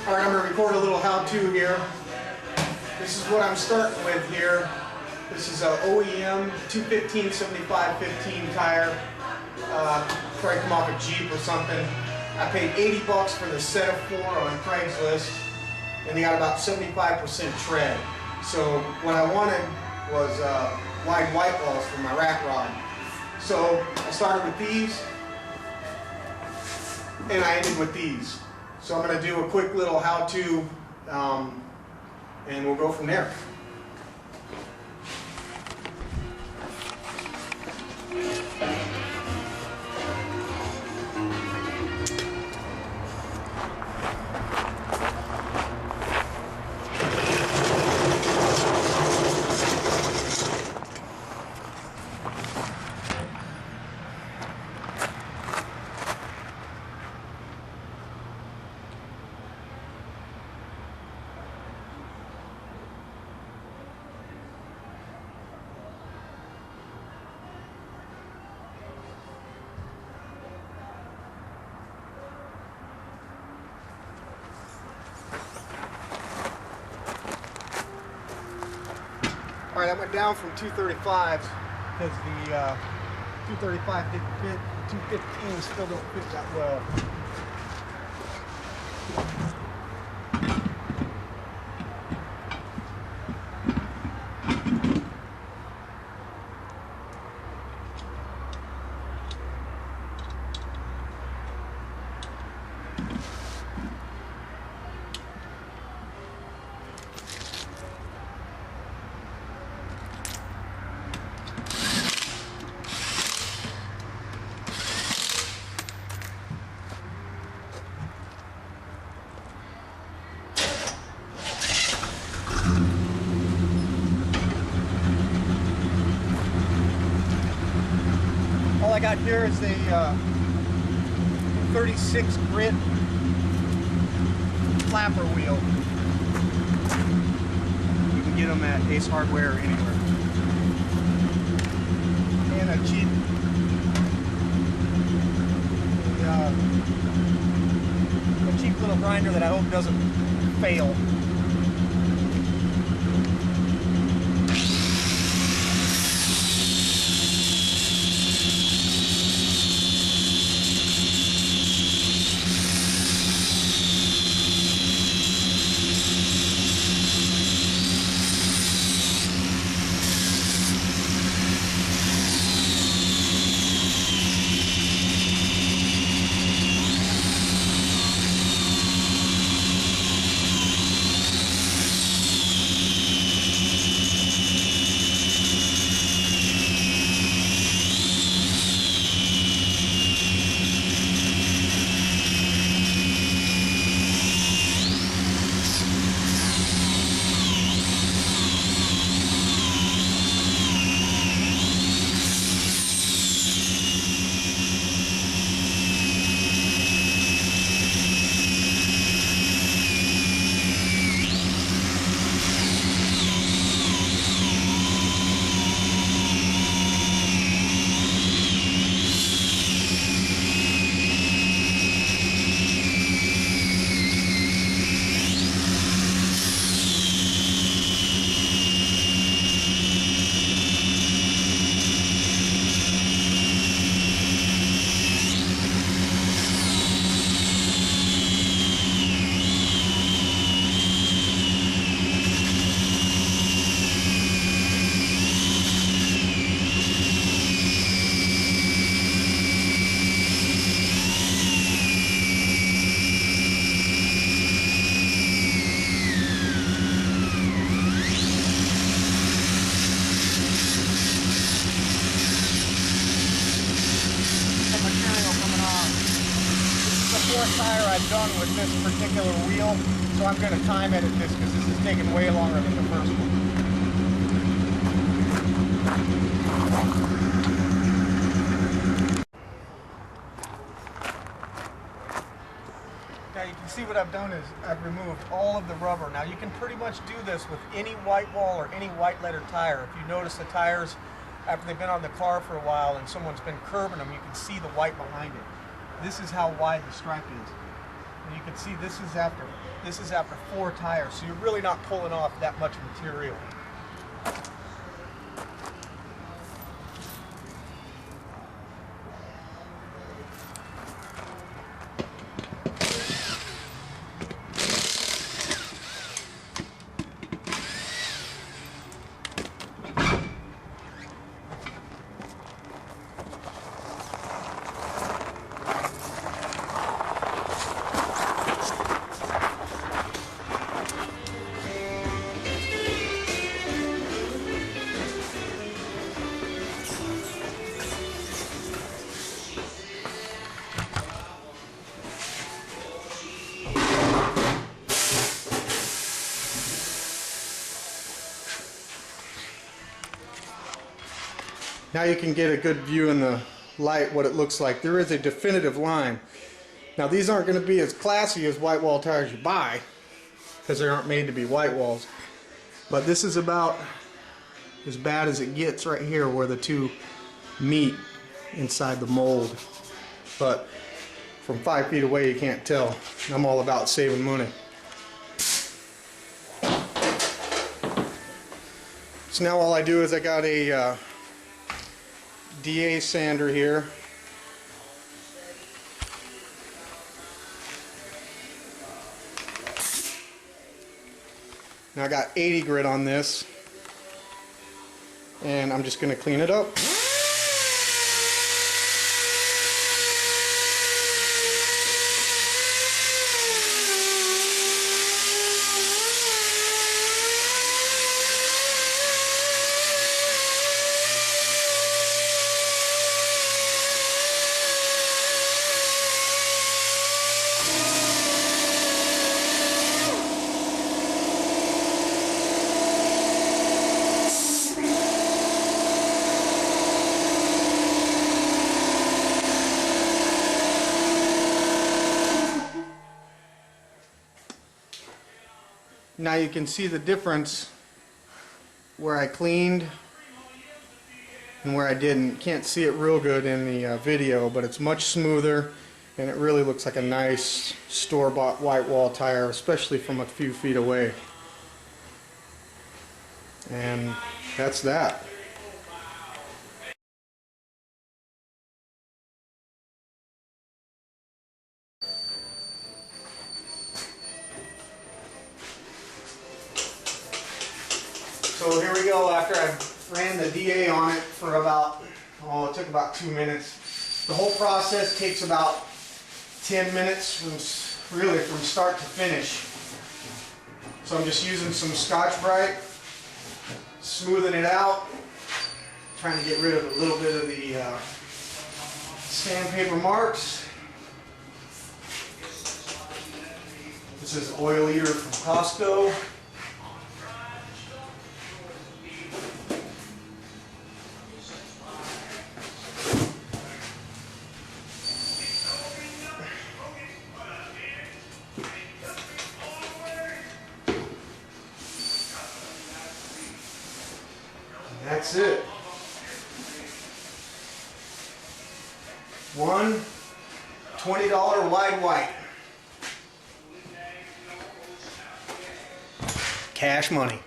Alright, I'm going to record a little how-to here. This is what I'm starting with here. This is a OEM 215/75/15 tire. Probably come off a Jeep or something. I paid $80 for the set of 4 on Craigslist, and they got about 75% tread. So what I wanted was wide white walls for my rat rod. So I started with these, and I ended with these. So I'm going to do a quick little how-to, and we'll go from there. Alright, I went down from 235s because the 235 didn't fit, 215 still don't fit that well. All I got here is a 36 grit flapper wheel. You can get them at Ace Hardware or anywhere. And a cheap little grinder that I hope doesn't fail. Tire I've done with this particular wheel, so I'm going to time edit this because this is taking way longer than the first one. Now you can see what I've done is I've removed all of the rubber. Now you can pretty much do this with any white wall or any white letter tire. If you notice the tires after they've been on the car for a while and someone's been curbing them, you can see the white behind it. This is how wide the stripe is. And you can see this is after 4 tires, so you're really not pulling off that much material. Now you can get a good view in the light what it looks like. There is a definitive line. Now these aren't going to be as classy as white wall tires you buy, because they aren't made to be white walls. But this is about as bad as it gets right here where the two meet inside the mold. But from 5 feet away you can't tell. I'm all about saving money. So now all I do is I got a DA sander here. Now I got 80 grit on this, and I'm just going to clean it up. Now you can see the difference where I cleaned and where I didn't. Can't see it real good in the video, but it's much smoother and it really looks like a nice store-bought white wall tire, especially from a few feet away. And that's that. So here we go, after I ran the DA on it for about, it took about 2 minutes. The whole process takes about 10 minutes really from start to finish. So I'm just using some Scotch-Brite, smoothing it out, trying to get rid of a little bit of the sandpaper marks. This is oil eater from Costco. That's it. One $20 wide white. Cash money.